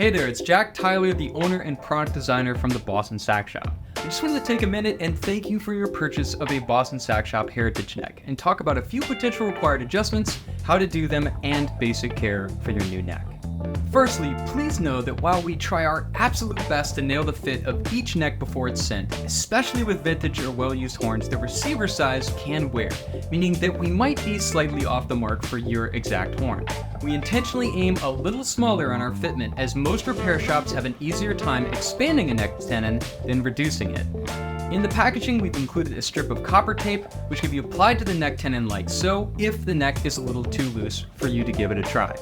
Hey there, it's Jack Tyler, the owner and product designer from the Boston Sack Shop. I just wanted to take a minute and thank you for your purchase of a Boston Sack Shop Heritage neck and talk about a few potential required adjustments, how to do them, and basic care for your new neck. Firstly, please know that while we try our absolute best to nail the fit of each neck before it's sent, especially with vintage or well-used horns, the receiver size can wear, meaning that we might be slightly off the mark for your exact horn. We intentionally aim a little smaller on our fitment, as most repair shops have an easier time expanding a neck tenon than reducing it. In the packaging, we've included a strip of copper tape, which can be applied to the neck tenon like so, if the neck is a little too loose for you to give it a try.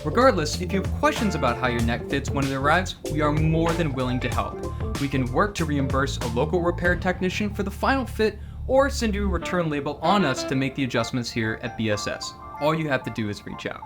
Regardless, if you have questions about how your neck fits when it arrives, we are more than willing to help. We can work to reimburse a local repair technician for the final fit or send you a return label on us to make the adjustments here at BSS. All you have to do is reach out.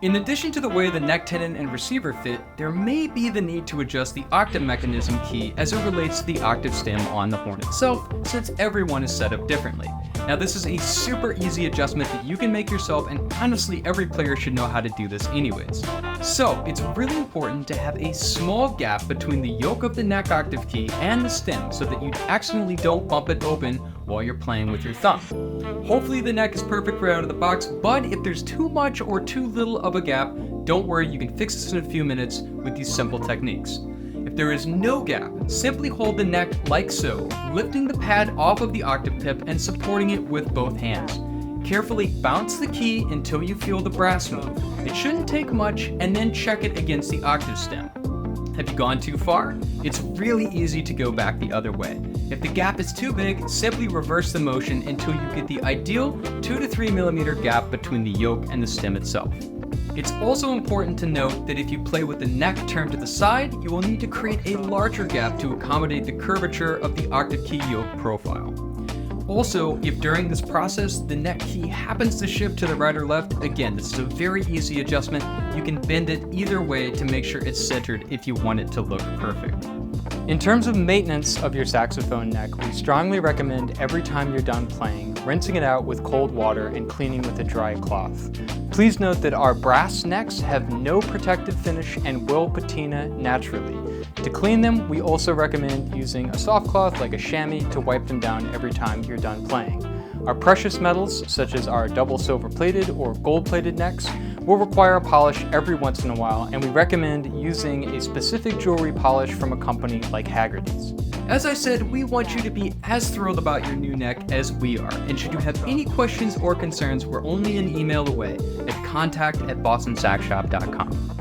In addition to the way the neck tenon and receiver fit, there may be the need to adjust the octave mechanism key as it relates to the octave stem on the horn itself, since everyone is set up differently. Now, this is a super easy adjustment that you can make yourself, and honestly every player should know how to do this anyways. So it's really important to have a small gap between the yoke of the neck octave key and the stem so that you accidentally don't bump it open while you're playing with your thumb. Hopefully the neck is perfect right out of the box, but if there's too much or too little of a gap, don't worry, you can fix this in a few minutes with these simple techniques. If there is no gap, simply hold the neck like so, lifting the pad off of the octave tip and supporting it with both hands. Carefully bounce the key until you feel the brass move. It shouldn't take much, and then check it against the octave stem. Have you gone too far? It's really easy to go back the other way. If the gap is too big, simply reverse the motion until you get the ideal 2 to 3 millimeter gap between the yoke and the stem itself. It's also important to note that if you play with the neck turned to the side, you will need to create a larger gap to accommodate the curvature of the octave key yoke profile. Also, if during this process the neck key happens to shift to the right or left, again, this is a very easy adjustment. You can bend it either way to make sure it's centered if you want it to look perfect. In terms of maintenance of your saxophone neck, we strongly recommend every time you're done playing, rinsing it out with cold water and cleaning with a dry cloth. Please note that our brass necks have no protective finish and will patina naturally. To clean them, we also recommend using a soft cloth like a chamois to wipe them down every time you're done playing. Our precious metals, such as our double silver plated or gold plated necks, will require a polish every once in a while, and we recommend using a specific jewelry polish from a company like Haggerty's. As I said, we want you to be as thrilled about your new neck as we are, and should you have any questions or concerns, we're only an email away at contact@bostonsackshop.com.